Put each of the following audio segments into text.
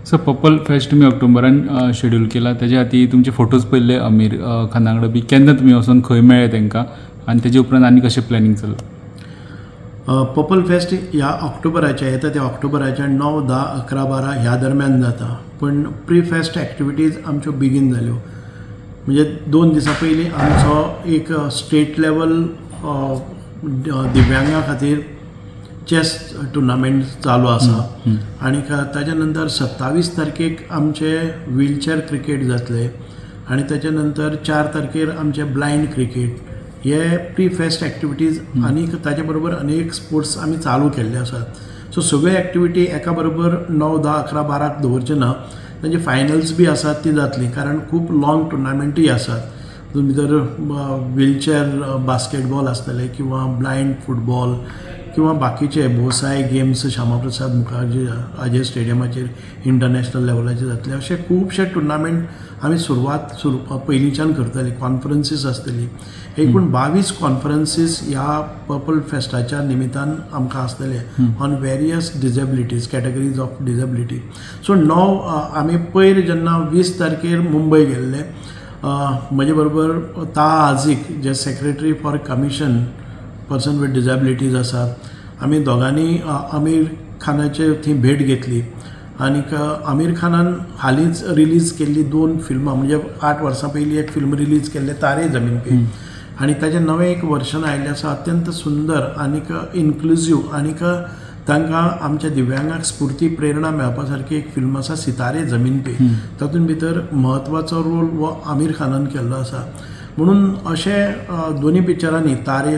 So purple fest तुमी ऑक्टोबरान schedule केला, तेज्या खातीर तुमचे फोटोज पळयले आमीर खाना वांगडा बी. केन्ना तुमी वचून खंय मेळ्ळे तांकां आनी तेजे उपरांत आनी कशें प्लॅनिंग चल्लां? पर्पल फेस्ट ह्या ऑक्टोबराच्या येता त्या ऑक्टोबराच्या 9, 10, 11, 12 ह्या दरम्यान जाता. पण प्री फेस्ट एक्टिविटीज आमच्यो बेगीन जाल्यो. म्हणजे 2 दिसां पयलीं आमचो एक स्टेट लेवल दिव्यांगा खातीर चेस टुर्नामेंट चालू आसा. आनी ताच्या नंतर 27 तारखेक आमचे व्हीलचेअर क्रिकेट जातले आनी ताच्या नंतर 4 तारखेर आमचे ब्लायंड क्रिकेट. हे प्री फेस्ट एक्टिविटीज आनी ताचे बरोबर अनेक स्पोर्ट्स आमी चालू केल्ले आसात. सो सगळ्यो एक्टिविटी एका बरोबर 9, 10, 11, 12 दवरचे ना. तांची फायनल्स बी आसात ती जातली, कारण खूब लॉंग टुर्नामेंटूय आसात. तातूंत भितर व्हीलचेअर बास्केटबॉल आसतले किंवा ब्लायंड फुटबॉल किंवा बाकीचे भोवसाय गेम्स श्यामाप्रसाद मुखर्जी हाजे स्टेडियमाचेर इंटरनॅशनल लेवलाचेर जातले. अशे खुबशे टुर्नामेंट आमी सुरवात पयलींच्यान करतले. कॉन्फरन्सीस आसतली. एकूण 22 कॉन्फरन्सीस ह्या पर्पल फेस्टाच्या निमित्तान आमकां आसतले on various disabilities, categories of disability. So 9 आमी पयर जेन्ना 20 तारखेर मुंबय गेल्ले, म्हजे बरोबर ताहा हाजीक जे secretary for commission person with disabilities आसात, आमी दोगांनी आमीर खानाचे थंय भेट घेतली. आनीक आमीर खानान हालींच रिलीज केल्ली 2 फिल्मां, म्हणजे 8 वर्सां पयलीं एक फिल्म रिलीज केल्लें तारे जमीन पे, आनी ताचें नवें एक वर्शन आयिल्लें आसा अत्यंत सुंदर आनीक इन्क्लुझीव. आनीक तांकां आमच्या दिव्यांगाक स्फूर्ती प्रेरणा मेळपा सारकी एक फिल्म आसा सितारे जमीन पे. तातूंत भितर म्हत्वाचो रोल हो आमीर खानान केल्लो आसा. म्हणून अशे दोनी पिक्चरांनी तारे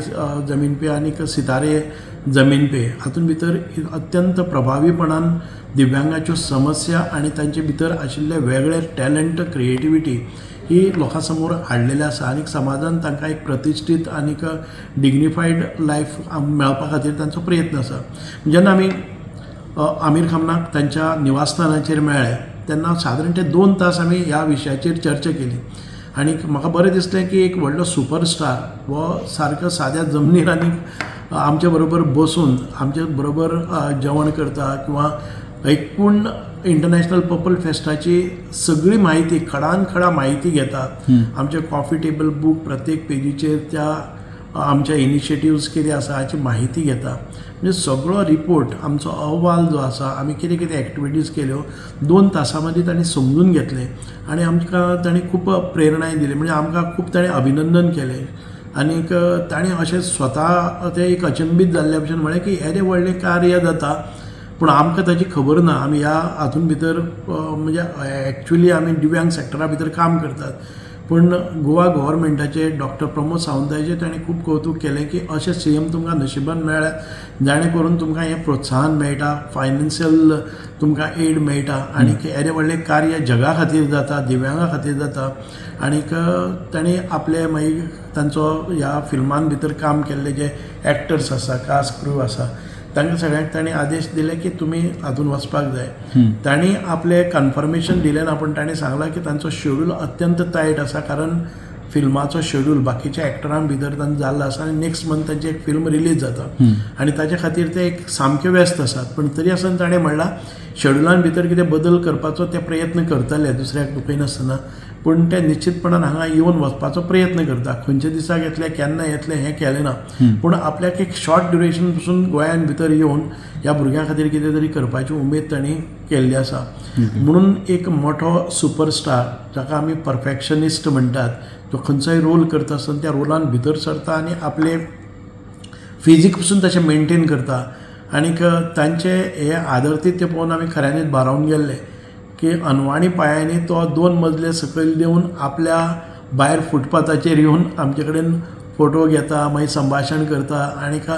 जमीन पे आनीक सितारे जमीन पे हातूंत भितर अत्यंत प्रभावीपणान दिव्यांगाच्यो समस्या आनी तांचे भितर आशिल्ले वेगळे टॅलंट, क्रिएटिविटी ही लोकां समोर हाडलेली आसा. आनीक समाजान तांकां एक प्रतिश्ठीत आनीक डिग्निफायड लायफ मेळपा खातीर तांचो प्रयत्न आसा. जेन्ना आमी आमीर खानाक तांच्या निवासस्थानाचेर मेळ्ळे तेन्ना सादारण ते 2 तास आमी ह्या विशयाचेर चर्चा केली. आनी म्हाका बरें दिसलें की एक व्हडलो सुपरस्टार हो सारको साद्या जमनीर आनीक आमचे बरोबर बसून आमचे बरोबर जेवण करता किंवा एकूण इंटरनॅशनल पर्पल फेस्टाची सगळी म्हायती खडान खडा म्हायती घेता. आमचे कॉफी टेबल बूक प्रत्येक पेजीचेर त्या आमच्या इनिशिएटिव्स कितें आसा हाची म्हायती घेता. म्हणजे सगळो रिपोर्ट आमचो अहवाल जो आसा, आमी कितें कितें एक्टिविटीज केल्यो 2 तासां मदीं तांणी समजून घेतले आनी आमकां तांणी खूब प्रेरणाय दिली. म्हणजे आमकां खूब ताणें अभिनंदन केलें. आनीक ताणें अशें स्वता ते एक अचंबीत जाल्ले भशेन म्हळें की येदें व्हडलें कार्य जाता पूण आमकां ताची खबर ना. आमी ह्या हातूंत भितर म्हणजे एक्चुअली आमी दिव्यांग सेक्टरा भितर काम करतात. पूण गोवा गव्हर्मेंटाचे डॉक्टर प्रमोद सावंताचे ताणें खूब कौतूक केलें की अशें सीएम तुमकां नशिबान मेळ्ळ्या जाणे करून तुमकां हें प्रोत्साहन मेळटा, फायनान्शियल तुमकां एड मेळटा आनीक येदें व्हडलें कार्य जगा खातीर जाता, दिव्यांगा खातीर जाता. आनीक ताणें आपले मागीर तांचो ह्या फिल्मान भितर काम केल्ले जे एक्टर्स आसा, कास्ट क्रू आसा, तांकां सगळ्यांक ताणें आदेश दिले की तुमी हातूंत वचपाक जाय. तांणी आपले कन्फर्मेशन दिलें ना, पूण ताणें सांगलां की तांचो शेड्यूल अत्यंत टायट आसा, कारण फिल्माचो शेड्यूल बाकीच्या एक्टरां भितर तांचो जाल्लो आसा आनी नेक्स्ट मंथ तांची एक फिल्म रिलीज जाता आनी ताचे खातीर ते एक सामके व्यस्त आसात. पूण तरी आसतना ताणें म्हणलां शेड्युलान भितर कितें बदल करपाचो ते प्रयत्न करतले दुसऱ्याक दुखयनासतना, पूण ते निश्चितपणान हांगा येवन वचपाचो प्रयत्न करता. खंयच्या दिसाक येतले केन्ना येतले हें केलें ना, पूण आपल्याक एक शॉर्ट ड्युरेशन पसून गोंयान भितर येवन ह्या भुरग्यां खातीर कितें तरी करपाची उमेद तांणी केल्ली आसा. म्हणून एक मोठो सुपरस्टार जाका आमी परफेक्शनिस्ट म्हणटात, तो खंयचोय रोल करता आसतना त्या रोलान भितर सरता आनी आपले फिजीक पसून तशें मेनटेन करता. आनीक तांचे हे आदरतित्य पळोवन आमी खऱ्यांनीच भारावन गेल्ले की अनवाणी पांयांनी तो 2 मजले सकयल देवन आपल्या भायर फुटपाथाचेर येवन आमचे कडेन फोटो घेता, मागीर संभाशण करता आनीक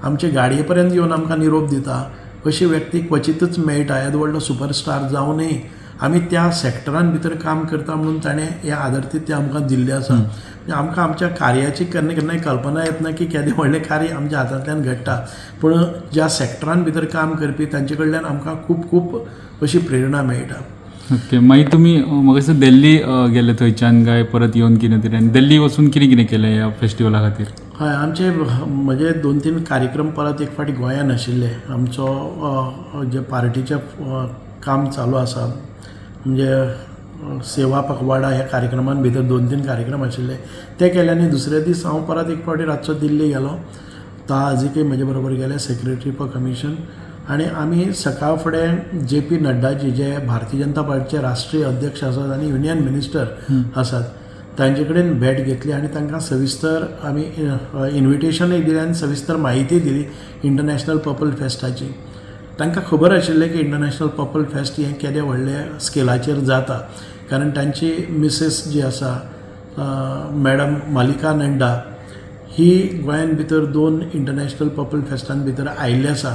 आमचे गाडये पर्यंत येवन आमकां निरोप दिता. अशी व्यक्ती क्वचितच मेळटा. येदो व्हडलो सुपरस्टार जावनय आमी त्या सेक्टरान भितर काम करता म्हणून ताणें हें आदरतित्य आमकां दिल्लें आसा. आमकां आमच्या कार्याची केन्ना केन्नाय कल्पना येतना की केदें व्हडलें कार्य आमच्या हातांतल्यान घडटा, पूण ज्या सेक्टरान भितर काम करपी तांचे कडल्यान आमकां खूब खूब अशी प्रेरणा मेळटा. ओके. मागीर तुमी म्हाका दिसता दिल्ली गेले थंयच्यान काय परत येवन कितें तरी आनी दिल्ली वचून कितें कितें केलें ह्या फेस्टिवला खातीर? हय, आमचे म्हजे 2-3 कार्यक्रम परत एक फावटी गोंयान आशिल्ले. आमचो जे पार्टीचे काम चालू आसा. म्हणजे सेवा पखवाडा ह्या कार्यक्रमान भितर 2-3 कार्यक्रम आशिल्ले ते केले आनी दुसरे दीस हांव परत एक फावटी रातचो दिल्ली गेलो. ताजिकय म्हजे बरोबर गेले, सेक्रेटरी फॉर कमिशन. आणि आमी सकाळ फुडें JP नड्डाजी जे भारतीय जनता पार्टीचे राष्ट्रीय अध्यक्ष आसात आनी युनियन मिनिस्टर आसात तांचे कडेन भेट घेतली आनी तांकां सविस्तर आमी इन्विटेशनय दिलें आनी सविस्तर म्हायती दिली इंटरनॅशनल पर्पल फेस्टाची. तांकां खबर आशिल्लें की इंटरनॅशनल पर्पल फेस्ट हें केदें व्हडले स्केलाचेर जाता, कारण तांची मिसेस जी आसा मॅडम मालिका नंदा ही गोंयान भितर 2 इंटरनॅशनल पर्पल फेस्टान भितर आयिल्ली आसा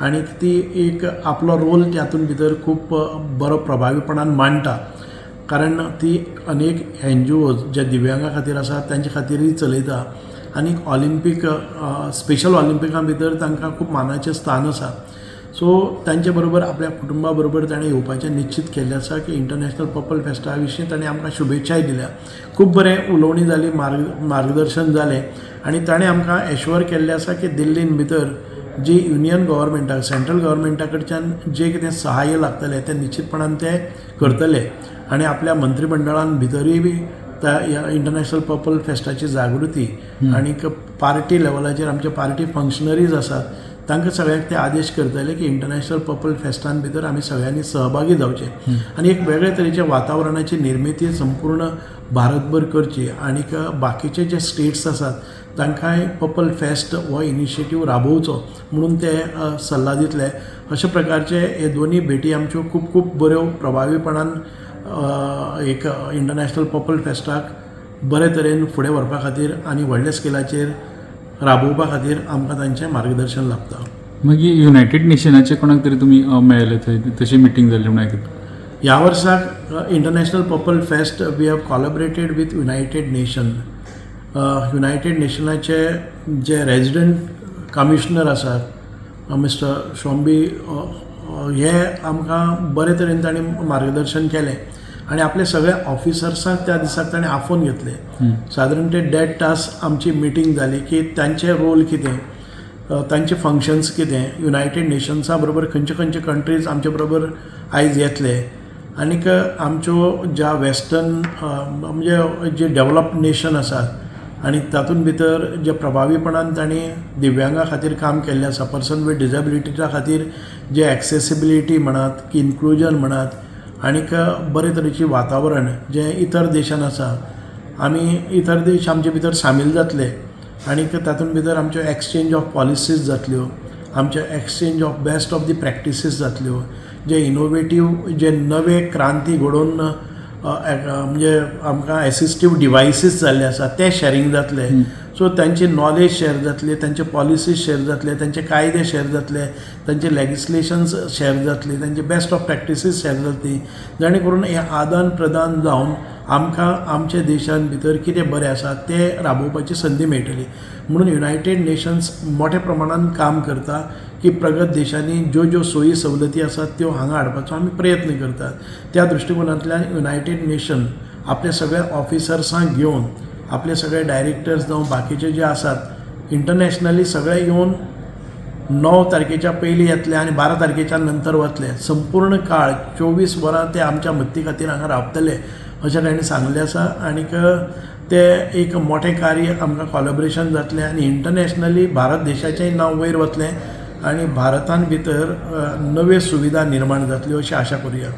आनी ती एक आपलो रोल तातूंत भितर खूब बरो प्रभावीपणान मांडटा. कारण ती अनेक NGOज जे दिव्यांगा खातीर आसा तांचे खातीरय चलयता आनी ऑलिंपीक स्पेशल ऑलिंपिका भितर तांकां खूब मानाचें स्थान आसा. सो तांचे बरोबर आपल्या कुटुंबा बरोबर ताणें येवपाचें निश्चित केल्लें आसा की इंटरनॅशनल पर्पल फेस्टा विशीं ताणें आमकां शुभेच्छाय दिल्या. खूब बरें उलोवणी जाली, मार्गदर्शन जालें आनी ताणें आमकां एश्योर केल्लें आसा की दिल्लीन भितर जी युनियन गव्हर्मेंटाक सेंट्रल गव्हर्मेंटा कडच्यान जे कितें सहाय्य लागतलें तें निश्चितपणान ते करतले आनी आपल्या मंत्रिमंडळान भितरूय बी ह्या इंटरनॅशनल पर्पल फेस्टाची जागृती आनीक पार्टी लेवलाचेर आमचे पार्टी फंक्शनरीज आसात तांकां सगळ्यांक ते आदेश करतले की इंटरनॅशनल पर्पल फेस्टान भितर आमी सगळ्यांनी सहभागी जावचे आनी एक वेगळे तरेच्या वातावरणाची निर्मिती संपूर्ण भारतभर करची आनीक बाकीचे जे स्टेट्स आसात तांकांय पर्पल फेस्ट हो इनिशिएटीव राबोवचो म्हणून ते सल्ला दितले. अशा प्रकारचे हे दोन्ही भेटी आमच्यो खूब खूब बऱ्यो प्रभावीपणान एक इंटरनॅशनल पर्पल फेस्टाक बरे तरेन फुडें व्हरपा खातीर आनी व्हडल्या स्केलाचेर राबोवपा खातीर आमकां तांचें मार्गदर्शन लागता. मागीर युनायटेड नेशनाचे कोणाक तरी तुमी मेळ्ळे थंय, तशी मिटींग जाल्ली म्हणून आयकता. ह्या वर्साक international purple fest we have collaborated with united nation. United नेशनाचे जे रेजिडेंट कमिशनर आसात मिस्टर शॉम्बी हे आमकां बरे तरेन ताणें मार्गदर्शन केलें आनी आपले सगळे ऑफिसर्सांक त्या दिसाक ताणें आफोवन घेतले. सादारण ते 1.5 तास आमची मिटींग जाली की तांचे रोल कितें, तांचे फंक्शन्स कितें, युनायटेड नेशन्सा बरोबर खंयचे खंयचे कंट्रीज आमचे बरोबर आयज येतले आनीक आमच्यो ज्या वेस्टर्न म्हणजे जे डेवलप्ड नेशन आसात आनी तातूंत भितर जे प्रभावीपणान तांणी दिव्यांगा खातीर काम केल्लें आसा, पर्सन विथ डिसेबिलिटीच्या खातीर जे एक्सेसिबिलिटी म्हणत की इन्क्लुजन म्हणत आनीक बरे तरेची वातावरण जे इतर देशान आसा, आमी इतर देश आमचे भितर सामील जातले आनीक तातूंत भितर आमच्यो एक्सचेंज ऑफ पॉलिसीज जातल्यो, आमचे exchange of best of the practices जातल्यो, जे इनोवेटीव जे नवे क्रांती घडोवन म्हणजे आमकां एसिस्टीव डिवायसीस जाल्ले आसा ते शेअरिंग जातले. सो तांची नॉलेज शेअर जातली, तांचे पॉलिसीज शेअर जातले, तांचे कायदे शेअर जातले, तांचे लेजिस्लेशन्स शेअर जातली, तांचे बेस्ट ऑफ प्रॅक्टिसीस शेअर जातली, जेणे करून हे आदान प्रदान जावन आमकां आमचे देशान भितर कितें बरें आसा ते राबोवपाची संदी मेळटली. म्हणून युनायटेड नेशन्स मोठ्या प्रमाणान काम करता की प्रगत देशांनी ज्यो ज्यो सोयी सवलती आसात त्यो हांगा हाडपाचो आमी प्रयत्न करतात. त्या दृश्टिकोनांतल्यान युनायटेड नेशन आपले सगळे ऑफिसर्सांक घेवन आपले सगळे डायरेक्टर्स जावं बाकीचे जे आसात इंटरनॅशनली सगळे येवन 9 तारखेच्या पयलीं येतले आनी 12 तारखेच्या नंतर वतले. संपूर्ण काळ 24 वरां ते आमच्या मदती खातीर हांगा राबतले अशें ताणें सांगलें आसा. आनीक ते एक मोठें कार्य आमकां कॉलॅबरेशन जातलें आनी इंटरनॅशनली भारत देशाचेंय नांव वयर वतलें आनी भारतान भितर नव्यो सुविधा निर्माण जातल्यो अशी आशा करूया.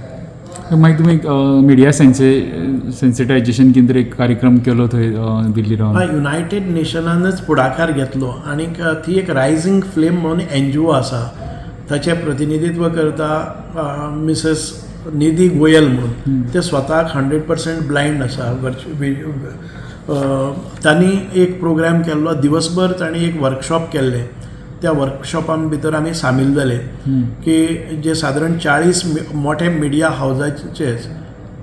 मागीर तुमी मिडिया सेन्सिटायजेशन केंद्र एक कार्यक्रम केलो थंय दिल्ली रावन. युनायटेड नेशनानच पुढाकार घेतलो आनीक ती एक रायझींग फ्लेम म्हणून NGO आसा, ताचें प्रतिनिधित्व करता मिसेस निधी गोयल म्हणून. ते स्वताक 100% ब्लायंड आसा. तांणी एक प्रोग्राम केल्लो, दिवसभर तांणी एक वर्कशॉप केल्लें. त्या वर्कशॉपान भितर आमी सामील जाले की जे सादारण 40 मोठे मिडिया हावजाचे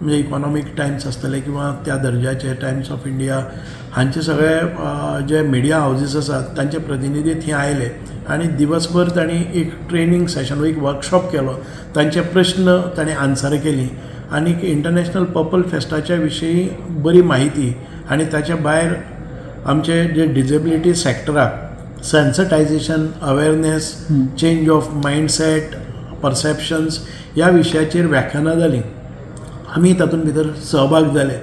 म्हणजे इकॉनॉमीक टायम्स आसतले किंवा त्या दर्जाचे टायम्स ऑफ इंडिया हांचे सगळे जे मिडिया हावजीस आसात तांचे प्रतिनिधी थंय आयले आनी दिवसभर तांणी एक ट्रेनिंग सेशन एक वर्कशॉप केलो. तांचे प्रश्न तांणी आन्सर केली आनी इंटरनॅशनल पर्पल फेस्टाच्या विशयी बरी माहिती आनी ताच्या भायर आमचे जे डिसेबिलिटी सेक्टराक sensitisation, awareness, change of mindset, perceptions ह्या विशयाचेर व्याख्यानां जालीं. आमी तातूंत भितर सहभाग जाले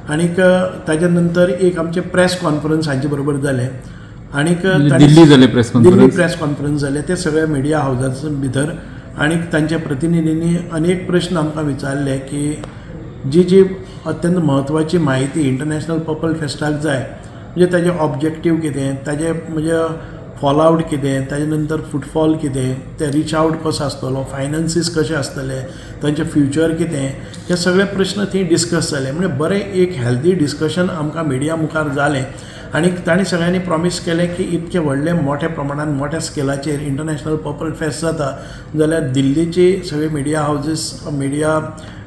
आनीक ताच्या नंतर एक आमचे प्रेस कॉन्फरन्स हांचे बरोबर जाले आनीक दिल्ली प्रेस कॉन्फरन्स जाले ते सगळ्या मिडिया हावजां भितर. आनीक तांच्या प्रतिनिधींनी अनेक प्रश्न आमकां विचारले की जी अत्यंत म्हत्वाची म्हायती इंटरनॅशनल पर्पल फेस्टाक जाय म्हणजे ताजे ऑब्जेक्टीव कितें, ताजे म्हणजे फॉलोआउट कितें, ताजे नंतर फुटफॉल कितें, ते रीच आउट कसो आसतलो, फायनान्सीस कशे आसतले, तांचें फ्युचर कितें, हे सगळे प्रश्न थंय डिस्कस जाले. म्हणजे बरें एक हेल्दी डिस्कशन आमकां मिडिया मुखार जालें. आनी तांणी सगळ्यांनी प्रॉमीस केलें की इतके व्हडले मोठ्या प्रमाणान मोठ्या स्केलाचेर इंटरनॅशनल पर्पल फेस्ट जाता जाल्यार दिल्लीची सगळी media houses, media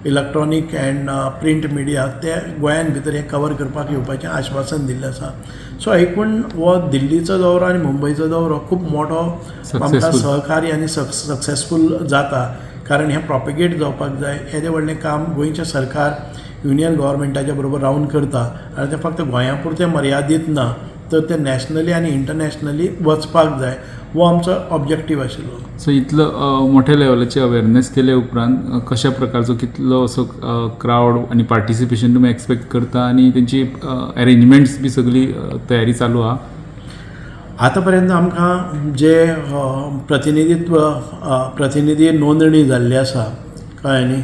electronic end print media ते गोंयान भितर हें कवर करपाक येवपाचें आश्वासन दिल्लें आसा. सो एकूण हो दिल्लीचो दौरो आनी मुंबयचो दौरो खूब मोठो आमकां सहकारी आनी सक्सेसफूल जाता. कारण हें प्रॉपिगेट जावपाक जाय. येदें व्हडलें काम गोंयचें सरकार युनियन गव्हर्मेंटाच्या बरोबर रावन करता आनी तें फक्त गोंया पुरतें मर्यादीत ना तर ते नॅशनली आनी इंटरनॅशनली वचपाक जाय. हो आमचो ऑब्जेक्टीव आशिल्लो. सो इतलो मोठ्या लेवलाची अवेरनेस केले उपरांत कशा प्रकारचो कितलो असो क्रावड आनी पार्टिसिपेशन तुमी एक्सपेक्ट करता आनी तेंची अरेंजमेंट्स बी सगळी तयारी चालू आहा? आतां पर्यंत आमकां जे प्रतिनिधी नोंदणी जाल्ली आसा कळ्ळें न्ही,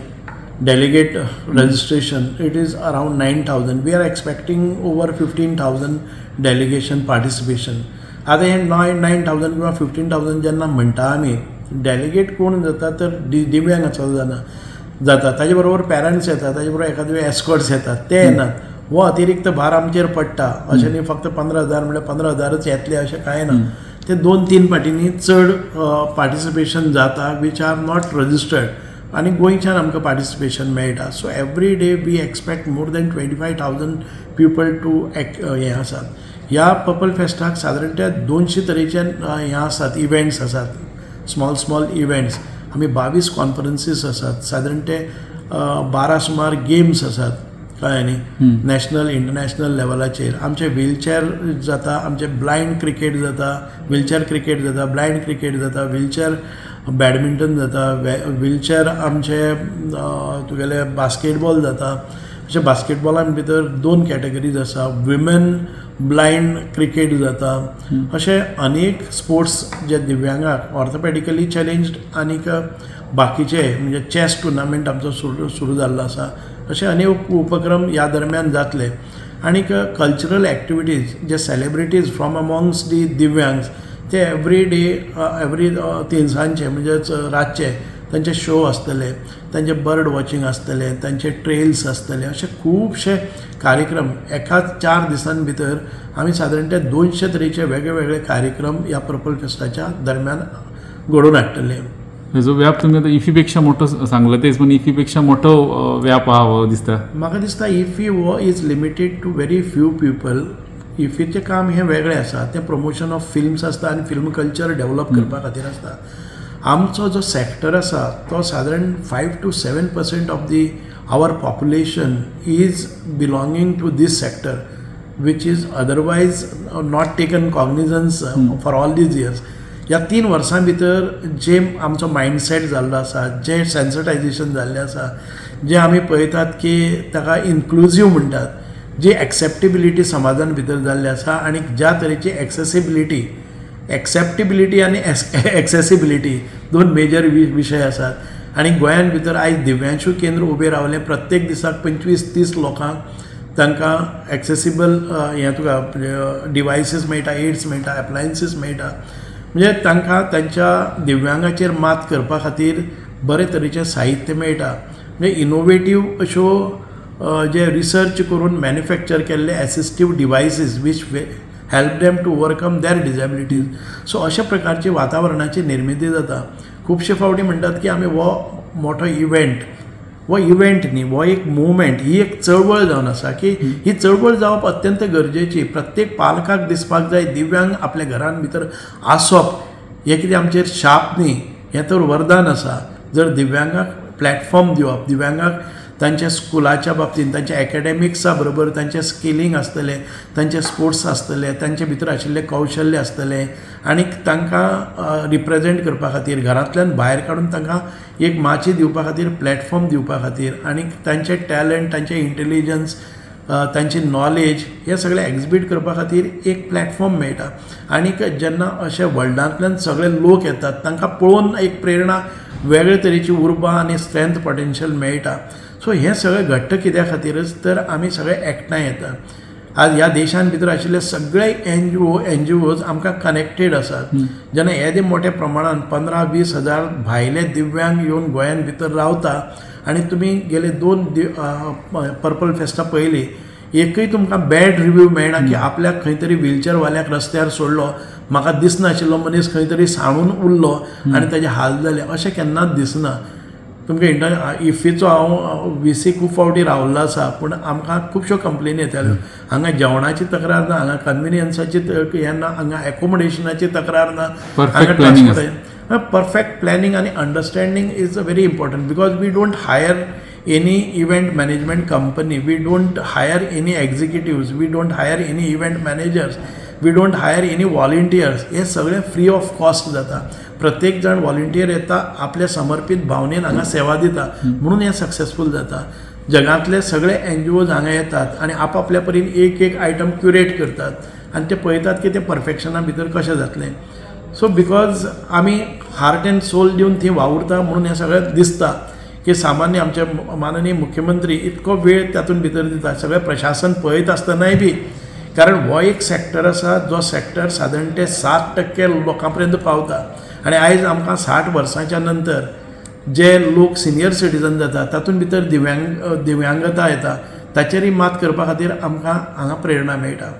delegate registration it is around 9,000. We are expecting over 15,000 delegation participation. आतां हें 9,000 किंवा 15,000 जेन्ना म्हणटा आमी, डेलिगेट कोण जाता तर दिव्यांगाचो जाता, ताजे बरोबर पॅरंट्स येतात, ताजे बरोबर एखादे एस्कॉर्ट्स येतात, ते येनात. हो अतिरिक्त भार आमचेर पडटा. अशें न्ही फक्त 15,000 म्हणल्यार 15,000च येतले अशें कांय ना. ते 2-3 फाटींनी चड पार्टिसिपेशन जाता वीच आर नॉट रजिस्टर्ड आनी गोंयच्यान आमकां पार्टिसिपेशन मेळटा. So every day we expect more than 25,000 people to हें आसात. ह्या पर्पल फेस्टाक सादारणतः 200 तरेचे हें आसात, इव्हेंट्स आसात, स्मॉल इव्हेंट्स. आमी 22 कॉन्फरन्सीस आसात, सादारणतः 12 सुमार गेम्स आसात कळ्ळें न्ही, नॅशनल इंटरनॅशनल लेवलाचेर. आमचे व्हीलचॅर जाता, आमचे ब्लायंड क्रिकेट जाता, व्हीलचॅर क्रिकेट जाता, ब्लायंड क्रिकेट जाता, व्हीलचॅर बॅडमिंटन जाता, व्हीलचॅर आमचे तुगेले बास्केटबॉल जाता. अशे बास्केटबॉलान भितर 2 कॅटेगरीज आसा, विमेन ब्लायंड क्रिकेट जाता. अशे अनेक स्पोर्ट्स जे दिव्यांगाक ऑर्थोपॅडिकली चॅलेंज्ड आनीक बाकीचे म्हणजे चॅस टुर्नामेंट आमचो सुरू जाल्लो आसा. अशे अनेक उपक्रम ह्या दरम्यान जातले. आनीक कल्चरल एक्टिविटीज जे सेलिब्रिटीज फ्रॉम अमॉंग्स दी दिव्यांग्स ते एवरी डे एवरी तिनसांचे म्हणजेच रातचे तांचे शो आसतले, तांचे बर्ड वॉचिंग आसतले, तांचे ट्रेल्स आसतले. अशे खुबशे कार्यक्रम एकाच 4 दिसां भितर आमी सादारणतः 200 तरेचे वेगळे कार्यक्रम ह्या पर्पल फेस्टाच्या दरम्यान घडोवन हाडटले. हेजो व्याप तुमी आतां इफीपेक्षा मोठो सांगलो तेच पण इफीपेक्षा मोठो व्याप आहा हो दिसता. म्हाका दिसता इफी हो is limited to very few people. इफीचें काम हें वेगळें आसा, तें प्रमोशन ऑफ फिल्म्स आसता आनी फिल्म कल्चर डेव्हलप करपा खातीर आसता. आमचो जो सॅक्टर आसा तो सादारण 5 to 7% of the our population is belonging to this sector which is otherwise not taken cognizance for all these years. ह्या 3 वर्सां भितर जे आमचो मायंडसेट जाल्लो आसा, जे सेन्सिटायझेशन जाल्लें आसा, जे आमी पळयतात की ताका इन्क्लुझीव म्हणटात, जी एक्सेप्टेबिलिटी समाजान भितर जाल्ली आसा आनी ज्या तरेची एक्सेप्टेबिलिटी आनी एक्सेसिबिलिटी 2 मेजर विशय आसात. आनी गोंयान भितर आयज दिव्यांशू केंद्र उबें रावलें. प्रत्येक दिसाक 25-30 लोकांक तांकां एक्सेसिबल हें तुका डिवायसीस मेळटा, एड्स मेळटा, एप्लायन्सीस मेळटा. म्हणजे तांकां तांच्या दिव्यांगाचेर मात करपा खातीर बरे तरेचें साहित्य मेळटा. म्हणजे इनोवेटीव अश्यो जे रिसर्च करून मॅन्युफॅक्चर केल्ले assistive devices which help them to overcome their disabilities. So अशा प्रकारची वातावरणाची निर्मिती जाता. खुबशे फावटी म्हणटात की आमी हो मोठो इव्हेंट न्ही, हो एक मुवमेंट, ही एक चळवळ जावन आसा की ही चळवळ जावप अत्यंत गरजेची. प्रत्येक पालकाक दिसपाक जाय दिव्यांग आपल्या घरान भितर आसप हें कितें आमचेर शाप न्ही, हें तर वरदान आसा. जर दिव्यांगाक प्लॅटफॉर्म दिवप, दिव्यांगाक तांच्या स्कुलाच्या बाबतींत तांच्या एकाडेमिक्सा बरोबर तांचें स्किलींग आसतलें, तांचे स्पोर्ट्स आसतले, तांचे भितर आशिल्लें कौशल्य आसतलें आनी तांकां रिप्रेझेंट करपा खातीर घरांतल्यान भायर काडून तांकां एक माची दिवपा खातीर प्लॅटफॉर्म दिवपा खातीर आनी तांचे टॅलंट, तांचे इंटेलिजन्स, तांची नॉलेज हे सगळे एक्झिबीट करपा खातीर एक प्लॅटफॉर्म मेळटा. आनीक जेन्ना अशे वर्ल्डांतल्यान सगळे लोक येतात तांकां पळोवन एक प्रेरणा वेगळे तरेची उर्बा आनी स्ट्रेंथ पोटेन्शियल मेळटा. सो हे सगळें घडटा कित्या खातीरच तर आमी सगळे एकठांय येता. आज ह्या देशान भितर आशिल्ले सगळे NGOs आमकां कनेक्टेड आसात. जेन्ना येदे मोठ्या प्रमाणान 15-20 हजार भायले दिव्यांग येवन गोंयान भितर रावता आनी तुमी गेले 2 पर्पल फेस्टा पयली एकूय तुमकां बॅड रिव्यू मेळना की आपल्याक खंय तरी व्हिलचॅरवाल्याक रस्त्यार सोडलो, म्हाका दिसनाशिल्लो मनीस खंय तरी सांडून उरलो आनी ताजे हाल जाले, अशें केन्नाच दिसना. तुमकां इफ्फीचो हांव VC खूब फावटी रावल्लो आसा, पूण आमकां खुबश्यो कंप्लेनी येताल्यो. हांगा जेवणाची तक्रार ना, हांगा कन्विनियन्साची हें ना, हांगा एकोमोडेशनाची तक्रार ना, हांगा ट्रान्सपोर्टेशन. परफेक्ट प्लॅनिंग आनी understanding is very important because we don't hire any event management company, we don't hire any executives, we don't hire any event managers, we don't hire any volunteers. हे सगळे free of cost जाता. प्रत्येक जण volunteer येता, आपल्या समर्पित भावनेन हांगा सेवा दिता, म्हणून हे सक्सेसफूल जाता. जगांतले सगळे NGOs हांगा येतात आनी आपापल्या परीन एक आयटम क्युरेट करतात आनी ते पळयतात की ते परफेक्शना भितर कशें जातलें. सो बिकॉज आमी हार्ट एंड सोल दिवन थंय वावुरता म्हणून हे सगळें दिसता की सामान्य आमचे माननीय मुख्यमंत्री इतको वेळ तातूंत भितर दिता, सगळें प्रशासन पळयत आसतनाय बी. कारण हो एक सॅक्टर आसा जो सॅक्टर सादारणते 7% लोकां पर्यंत पावता आनी आयज आमकां 60 वर्सांच्या नंतर जे लोक सिनियर सिटीजन जाता तातूंत भितर दिव्यांगता येता, ताचेरय मात करपा खातीर आमकां हांगा प्रेरणा मेळटा.